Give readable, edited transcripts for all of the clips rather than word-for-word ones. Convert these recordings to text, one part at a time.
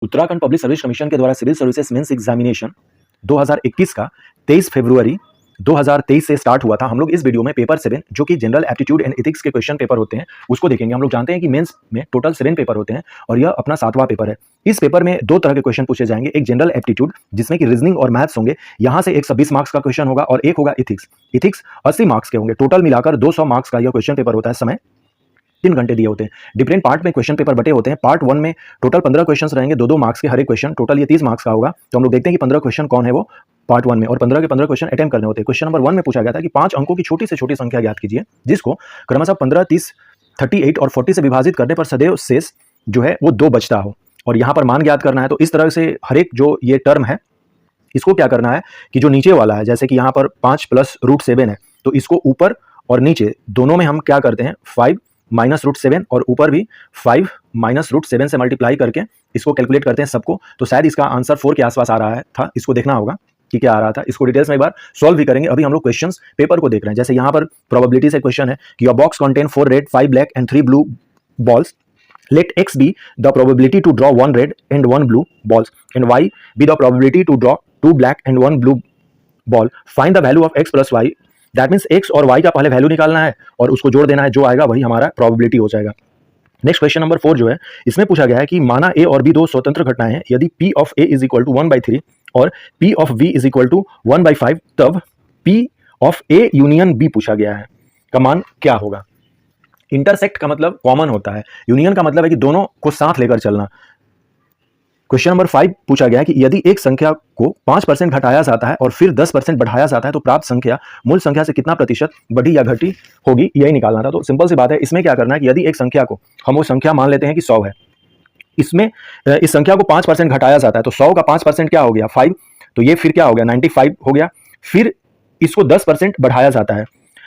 Uttarakhand public service commission के द्वारा civil services mains examination 2021 का 23 फरवरी 2023 से स्टार्ट हुआ था। हम लोग इस वीडियो में पेपर 7 जो कि जनरल एप्टीट्यूड एंड एथिक्स के क्वेश्चन पेपर होते हैं उसको देखेंगे। हम लोग जानते हैं कि मेंस में टोटल 7 पेपर होते हैं और यह अपना 7वां पेपर है। इस पेपर में 2 तरह के क्वेश्चन पूछे जाएंगे, एक जनरल एप्टीट्यूड जिसमें कि रीजनिंग और मैथ्स होंगे, यहाँ से 120 मार्क्स का क्वेश्चन होगा, और एक होगा इथिक्स 80 मार्क्स के होंगे। टोटल मिलाकर 200 मार्क्स का यह क्वेश्चन पेपर होता है। समय 3 घंटे दिए होते हैं। डिफरेंट पार्ट में क्वेश्चन पेपर बटे होते हैं। पार्ट 1 में टोटल 15 क्वेश्चंस रहेंगे, 2-2 मार्क्स के हर एक क्वेश्चन, टोटल ये 30 मार्क्स का होगा। तो हम लोग देखते हैं कि 15 क्वेश्चन कौन है वो पार्ट 1 में, और 15 के 15 क्वेश्चन अटेम्प्ट करने होते हैं। क्वेश्चन नंबर 1 में पूछा गया था कि 5 अंकों की छोटी से छोटी संख्या ज्ञात कीजिए जिसको क्रमशः 15, 30, 38 और 40 से विभाजित करने पर सदैव शेष जो है वो 2 बचता हो, और यहाँ पर मान ज्ञात करना है। तो इस तरह से हर एक जो ये टर्म है इसको क्या करना है कि जो नीचे वाला है, जैसे कि यहाँ पर 5 + √7 है, तो इसको ऊपर और नीचे दोनों में हम क्या करते हैं 5 - √7 और ऊपर भी 5 - √7 से मल्टीप्लाई करके इसको कैलकुलेट करते हैं सबको। तो शायद इसका आंसर 4 के आसपास आ रहा है था, इसको देखना होगा कि क्या आ रहा था। इसको डिटेल्स में एक बार सॉल्व भी करेंगे। अभी हम लोग क्वेश्चंस पेपर को देख रहे हैं। जैसे यहाँ पर प्रोबेबिलिटी से क्वेश्चन है कि your box contain 4 red, 5 black and 3 blue balls. Let x be the probability to draw 1 red and 1 blue balls, and y be the probability to draw 2 black and 1 blue ball. Find the value of x plus y. That means x और y का पहले value निकालना है और उसको जोड़ देना है, जो आएगा वही हमारा प्रोबेबिलिटी हो जाएगा। नेक्स्ट क्वेश्चन नंबर 4 जो है इसमें पूछा गया है कि माना a और b 2 स्वतंत्र घटनाएं हैं। यदि p of a is equal to 1/3 और p of b is equal to 1/5, तब p of a union b पूछा गया है का मान क्या होगा। इंटरसेक्ट का मतलब कॉमन होता है, यूनियन का मतलब है कि दोनों को साथ लेकर चलना। क्वेश्चन नंबर 5 पूछा गया है कि यदि एक संख्या को 5% घटाया जाता है और फिर 10% बढ़ाया जाता है तो प्राप्त संख्या मूल संख्या से कितना प्रतिशत बढ़ी या घटी होगी, यही निकालना था। तो सिंपल सी बात है, इसमें क्या करना है कि यदि एक संख्या को हम वो संख्या मान लेते हैं कि 100 है, इसमें इस संख्या को 5% घटाया जाता है तो 100 का 5% क्या हो गया 5, तो ये फिर क्या हो गया 95 हो गया। फिर इसको 10% बढ़ाया जाता है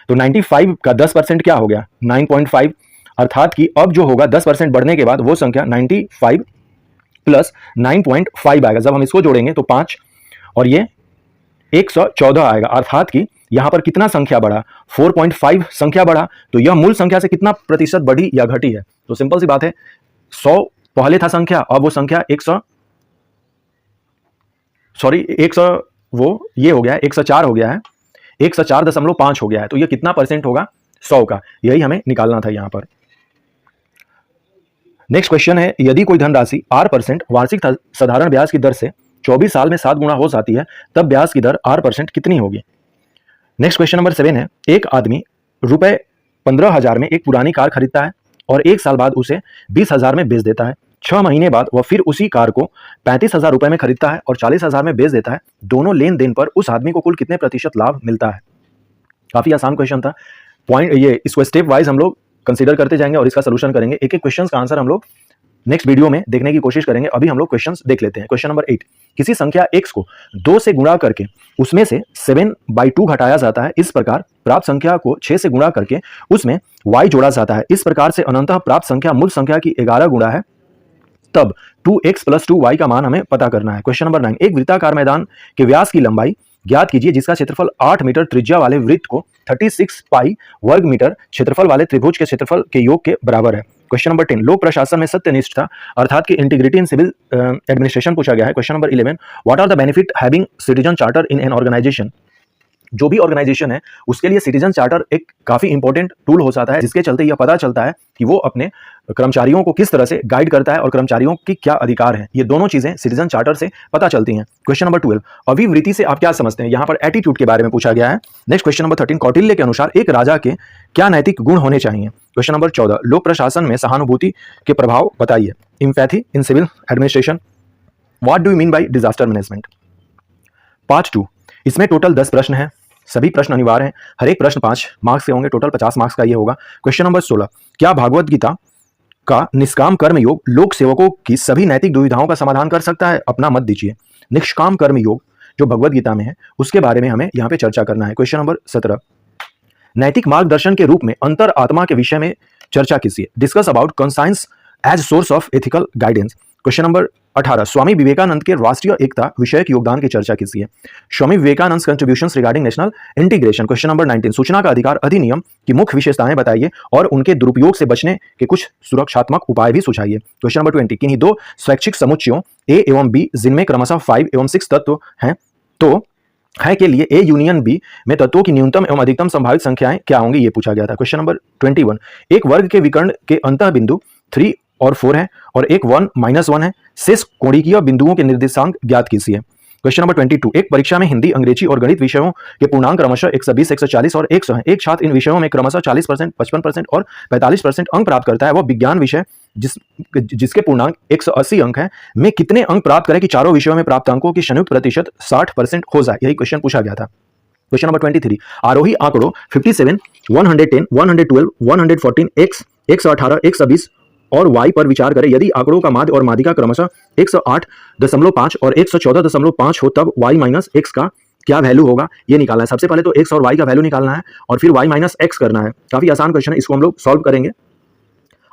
तो 95 का 10% क्या हो गया 9.5, अर्थात कि अब जो होगा 10% बढ़ने के बाद वो संख्या 95 + 9.5 आएगा। जब हम इसको जोड़ेंगे तो 5 और ये 114 आएगा, अर्थात कि यहां पर कितना संख्या बढ़ा 4.5 संख्या बढ़ा। तो यह मूल संख्या से कितना प्रतिशत बढ़ी या घटी है। तो सिंपल सी बात है, 100 पहले था संख्या, अब वो संख्या 100 वो ये हो गया है 104 हो गया है, 104.5 हो गया है। तो ये कितना परसेंट होगा 100 का, यही हमें निकालना था यहां पर। नेक्स्ट क्वेश्चन है, यदि कोई धनराशि R% वार्षिक साधारण ब्याज की दर से 24 साल में 7 गुना हो जाती है तब ब्याज की दर R% कितनी होगी। नेक्स्ट क्वेश्चन नंबर 7 है, एक आदमी रुपए 15,000 में एक पुरानी कार खरीदता है और 1 साल बाद उसे 20,000 में बेच देता है। 6 महीने बाद वह फिर उसी कार को 35,000 रुपए में खरीदता है और 40,000 में बेच देता है। दोनों लेन देन पर उस आदमी को कुल कितने प्रतिशत लाभ मिलता है। काफी आसान क्वेश्चन था। पॉइंट ये इसको स्टेप वाइज हम लोग कंसीडर करते जाएंगे और इसका सोल्यूशन करेंगे। एक एक क्वेश्चन का आंसर हम लोग नेक्स्ट वीडियो में देखने की कोशिश करेंगे। अभी हम लोग क्वेश्चंस देख लेते हैं। क्वेश्चन नंबर 8, किसी संख्या x को 2 से गुणा करके उसमें से 7/2 घटाया जाता है। इस प्रकार प्राप्त संख्या को 6 से गुणा करके उसमें y जोड़ा जाता है। इस प्रकार से अनंतः प्राप्त संख्या मूल संख्या की 11 गुणा है, तब 2x + 2y का मान हमें पता करना है। क्वेश्चन नंबर 9, एक वृत्ताकार मैदान के व्यास की लंबाई ज्ञात कीजिए जिसका क्षेत्रफल 8 मीटर त्रिज्या वाले वृत्त को 36 पाई वर्ग मीटर क्षेत्रफल वाले त्रिभुज के क्षेत्रफल के योग के बराबर है। क्वेश्चन नंबर 10, लोक प्रशासन में सत्यनिष्ठता अर्थात कि इंटीग्रिटी इन सिविल एडमिनिस्ट्रेशन पूछा गया है। Question number 11, what are the benefit having citizen charter in an organisation. जो भी ऑर्गेनाइजेशन है उसके लिए सिटीजन चार्टर एक काफी इंपॉर्टेंट टूल हो जाता है, जिसके चलते यह पता चलता है कि वो अपने कर्मचारियों को किस तरह से गाइड करता है और कर्मचारियों की क्या अधिकार हैं। ये दोनों चीजें सिटीजन चार्टर से पता चलती हैं। क्वेश्चन नंबर 12, अभिवृत्ति से आप क्या समझते हैं। यहाँ पर एटीट्यूड के बारे में पूछा गया है। नेक्स्ट क्वेश्चन नंबर 13, कौटिल्य के अनुसार एक राजा के क्या नैतिक गुण होने चाहिए। क्वेश्चन नंबर 14, लोक प्रशासन में सहानुभूति के प्रभाव बताइए। Empathy in civil administration. What do you mean by disaster management. Part 2, इसमें टोटल 10 प्रश्न है, सभी प्रश्न अनिवार्य हैं। हर एक प्रश्न 5 मार्क्स के होंगे, टोटल 50 मार्क्स का ये होगा। क्वेश्चन नंबर 16, क्या भागवत गीता का निष्काम कर्म योग लोक सेवकों की सभी नैतिक दुविधाओं का समाधान कर सकता है। अपना मत दीजिए। निष्काम कर्म योग जो भगवत गीता में है उसके बारे में हमें यहाँ पे चर्चा करना है। क्वेश्चन नंबर 17, नैतिक मार्गदर्शन के रूप में अंतर आत्मा के विषय में चर्चा कीजिए। Discuss about conscience as source of ethical guidance. Question number 18, Swami Vivekananda के राष्ट्रीय एकता विषयक योगदान की चर्चा कीजिए। Swami Vivekananda contributions regarding national integration. Question number 19, सूचना का अधिकार अधिनियम की मुख्य विशेषताएं बताइए और उनके दुरुपयोग से बचने के कुछ सुरक्षात्मक उपाय भी सुझाइए। क्वेश्चन नंबर 20, किन्हीं दो स्वैच्छिक समुच्चयों ए एवं बी जिनमें क्रमशः 5 एवं 6 तत्व हैं तो है के लिए ए यूनियन बी में तत्वों की न्यूनतम एवं अधिकतम संभावित संख्याएं क्या होंगी, ये पूछा गया था। क्वेश्चन नंबर 21, एक वर्ग के विकर्ण के अंतः बिंदु 3 और 4 है और एक 1 -1 है, शेष कोणिकीय बिंदुओं के निर्देशांक ज्ञात कीजिए। क्वेश्चन नंबर 22, एक परीक्षा में हिंदी, अंग्रेजी और गणित विषयों के पूर्णांक क्रमशः 120, 140 और 100 हैं। एक छात्र इन विषयों में क्रमशः 40%, 55% और 45% अंक प्राप्त करता है। वह विज्ञान विषय जिसके पूर्णांक 180 अंक हैं में कितने अंक प्राप्त करें कि चारों विषयों में प्राप्त अंकों की संयुक्त प्रतिशत 60% हो जाए, यही क्वेश्चन पूछा गया था। क्वेश्चन नंबर 23, आरोही आंकड़ों 57, 110, 112, 114, x, 118, 120 और y पर विचार करें। यदि आंकड़ों का माध्य और माध्यिका क्रमशः 108.5 और 114.5 हो तब y माइनस x का क्या वैल्यू होगा, ये निकालना है। सबसे पहले तो x और y का वैल्यू निकालना है और फिर y माइनस x करना है। काफी आसान क्वेश्चन है, इसको हम लोग सॉल्व करेंगे।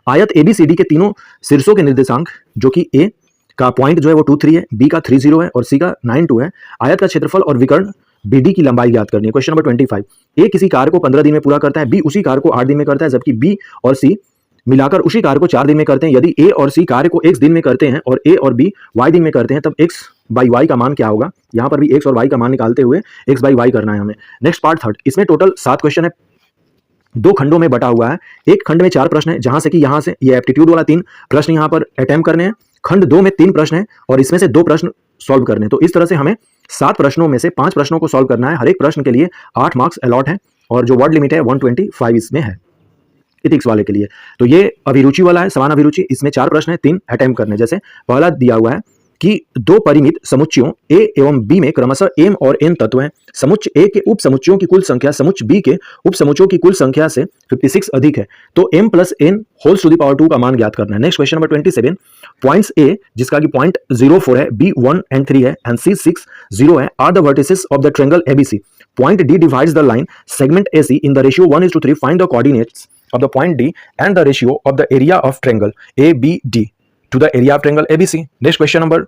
आयत ABCD के तीनों शीर्षों के निर्देशांक जो कि A का पॉइंट जो है वो 23 है, B का 30 है और C का 92 है। आयत का क्षेत्रफल और विकर्ण BD की लंबाई ज्ञात करनी है। क्वेश्चन नंबर 25, A किसी कार्य को 15 दिन में पूरा करता है, B उसी कार्य को 8 दिन में करता है, जबकि B और C मिलाकर उसी कार्य को 4 दिन में करते हैं। यदि A और C कार्य को x दिन में करते हैं और A और B y दिन में करते हैं तब x बाई y का मान क्या होगा। यहाँ पर भी x और y का मान निकालते हुए x बाई y करना है हमें। नेक्स्ट पार्ट 3, इसमें टोटल 7 क्वेश्चन है, 2 खंडों में बटा हुआ है। एक खंड में 4 प्रश्न है, जहां से कि यहाँ से ये एप्टीट्यूड वाला 3 प्रश्न यहाँ पर अटेम्प्ट करने हैं। खंड 2 में 3 प्रश्न है और इसमें से 2 प्रश्न सॉल्व करने हैं। तो इस तरह से हमें 7 प्रश्नों में से 5 प्रश्नों को सॉल्व करना है। हर एक प्रश्न के लिए 8 मार्क्स अलॉट है और जो वर्ड लिमिट है 125 इसमें है इथिक्स वाले के लिए। तो ये अभिरुचि वाला है, समान अभिरुचि, इसमें 4 प्रश्न है, 3 अटेम्प्ट करने। जैसे पहला दिया हुआ है कि 2 परिमित समुच्चयों A एवं B में क्रमशः m और n तत्व हैं। समुच्च A के उप समुच्चयों की कुल संख्या समुच्च B के उप समुच्चयों की कुल संख्या से 56 अधिक है, तो m plus n whole to the power 2 का मान ज्ञात करना है। Next question number 27, points A जिसका कि पॉइंट 04 है, B 1 and 3 है एंड C 6 0 है, are the vertices of the triangle ABC। Point D divides the line segment AC in the ratio 1:3। Find the coordinates of the point D and the ratio of the area of triangle ABD to the area of triangle ABC। Next question number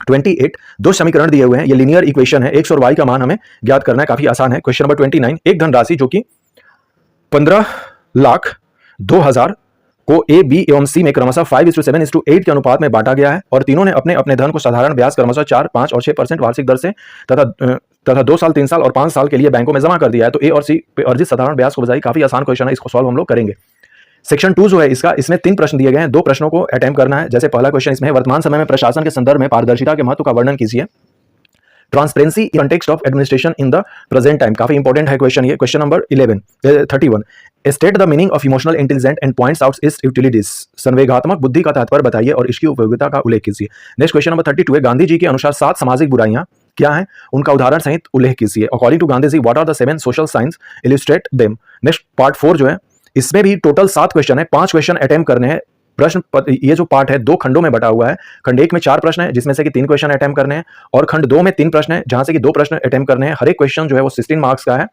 28, 2 समीकरण दिए हुए हैं, ये linear equation है, x और y का मान हमें ज्ञात करना है, काफी आसान है। क्वेश्चन नंबर 29, एक धनराशि जो कि 15,02,000 को A, B एवं C में क्रमशः 5:7:8 के अनुपात में बांटा गया है और तीनों ने अपने अपने धन को साधारण ब्याज क्रमशः 4, 5 और 6% वार्षिक दर से तथा 2 साल, 3 साल और 5 साल के लिए बैंकों में जमा कर दिया है। तो A और C पे अर्जित साधारण ब्याज को बजाई। काफी आसान क्वेश्चन है, इसको सॉल्व हम लोग करेंगे। सेक्शन 2 जो है इसमें 3 प्रश्न दिए गए हैं, 2 प्रश्नों को अटेम्प्ट करना है। जैसे पहला क्वेश्चन इसमें है, वर्तमान समय में प्रशासन के संदर्भ में पारदर्शिता के महत्व का वर्णन कीजिए। Transparency in context of administration in the present time, काफी इंपॉर्टेंट है क्वेश्चन ये। Question number 31, state the meaning of emotional intelligent and points out its utilities. संवेगात्मक बुद्धि का तात्पर्य बताइए और इसकी उपयोगिता का उल्लेख कीजिए। नेक्स्ट क्वेश्चन नंबर 32 है, गांधी जी के अनुसार 7 सामाजिक बुराइयां क्या है, उनका उदाहरण सहित उल्लेख कीजिए। According to Gandhi ji what are the 7 social science, illustrate them. Next part 4 जो है इसमें भी टोटल 7 क्वेश्चन है, 5 क्वेश्चन अटेम्प्ट करने हैं। प्रश्न ये जो पार्ट है 2 खंडों में बटा हुआ है। खंड 1 में 4 प्रश्न है जिसमें से कि 3 क्वेश्चन अटेम्प्ट करने हैं और खंड 2 में 3 प्रश्न है जहां से कि 2 प्रश्न अटेम्प्ट करने हैं। हर एक क्वेश्चन जो है वो 16 मार्क्स का है।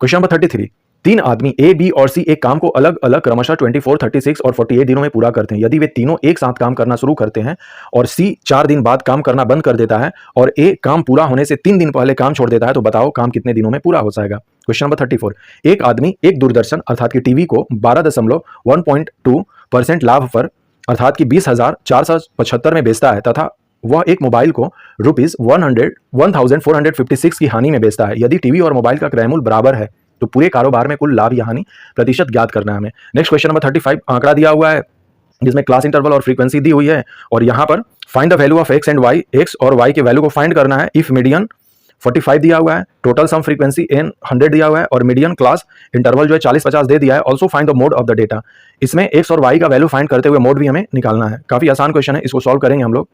क्वेश्चन नंबर 33, 3 आदमी A, B और C एक काम को अलग अलग क्रमशः 24, 36 और 48 दिनों में पूरा करते हैं। यदि वे तीनों एक साथ काम करना शुरू करते हैं और C 4 दिन बाद काम करना बंद कर देता है और A काम पूरा होने से 3 दिन पहले काम छोड़ देता है, तो बताओ काम कितने दिनों में पूरा हो जाएगा। क्वेश्चन नंबर 34, एक आदमी एक दूरदर्शन अर्थात की टीवी को 12.1.2% लाभ पर अर्थात की 20,475 में बेचता है तथा वह एक मोबाइल को ₹1,456 की हानि में बेचता है। यदि टीवी और मोबाइल का क्रय मूल्य बराबर है तो पूरे कारोबार में कुल लाभ या हानि प्रतिशत ज्ञात करना है हमें। नेक्स्ट क्वेश्चन नंबर 35, आंकड़ा दिया हुआ है जिसमें क्लास इंटरवल और फ्रीक्वेंसी दी हुई है और यहाँ पर find the value of x and y, x और y के वैल्यू को फाइंड करना है। इफ मीडियन 45 दिया हुआ है, टोटल सम फ्रीक्वेंसी n 100 दिया हुआ है और मीडियन क्लास इंटरवल जो है 40-50 दे दिया है। Also find the mode of the data, इसमें x और y का वैल्यू फाइंड करते हुए मोड भी हमें निकालना है। काफी आसान क्वेश्चन है, इसको सॉल्व करेंगे हम लोग।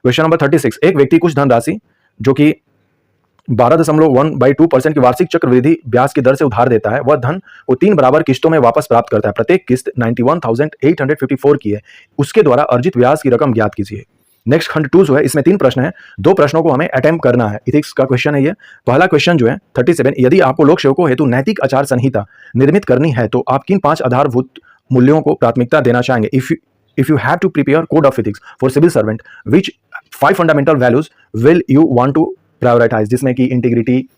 क्वेश्चन नंबर 36, एक व्यक्ति कुछ धनराशि जो कि 12.1/2% की वार्षिक चक्रवृद्धि ब्याज की दर से उधार देता है, वह धन को 3 बराबर किस्तों में वापस प्राप्त करता है। प्रत्येक किस्त 91,854 की है, उसके द्वारा अर्जित ब्याज की रकम ज्ञात कीजिए। नेक्स्ट खंड 2 जो है इसमें 3 प्रश्न है, 2 प्रश्नों को हमें अटेम्प्ट करना है। इथिक्स का क्वेश्चन है ये। पहला क्वेश्चन जो है 37, यदि आपको लोक सेवकों हेतु नैतिक आचार संहिता निर्मित करनी है तो आप किन 5 आधारभूत मूल्यों को प्राथमिकता देना चाहेंगे। if you have to prepare code of ethics for civil servant, which 5 fundamental values will you want to prioritize, जिसमें कि इंटीग्रिटी,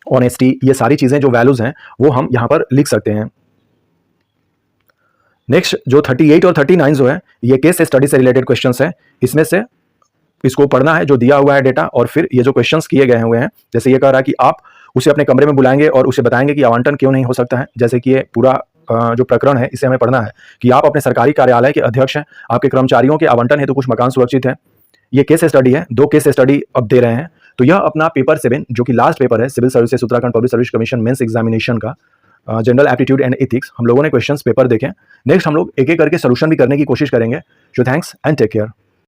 ऑनेस्टी, ये सारी चीजें जो वैल्यूज हैं वो हम यहां पर लिख सकते हैं। नेक्स्ट जो 38 और 39 जो है ये केस स्टडी से रिलेटेड क्वेश्चंस है, इसमें से इसको पढ़ना है जो दिया हुआ है डेटा, और फिर ये जो क्वेश्चंस किए गए हुए हैं, जैसे ये कह रहा है कि आप उसे अपने कमरे में बुलाएंगे और उसे बताएंगे कि आवंटन क्यों नहीं हो सकता है, जैसे कि ये पूरा जो प्रकरण है इसे हमें पढ़ना है कि आप अपने सरकारी कार्यालय के अध्यक्ष हैं, आपके कर्मचारियों के आवंटन हेतु कुछ मकान सुरक्षित है। ये केस स्टडी है, 2 केस स्टडी अब दे रहे हैं। तो यह अपना पेपर 7 जो कि लास्ट पेपर है civil services Uttarakhand public service commission mains examination का, जनरल एप्टीट्यूड एंड एथिक्स, हम लोगों ने क्वेश्चंस पेपर देखे। नेक्स्ट हम लोग एक एक करके सोल्यूशन भी करने की कोशिश करेंगे। So thanks and take care.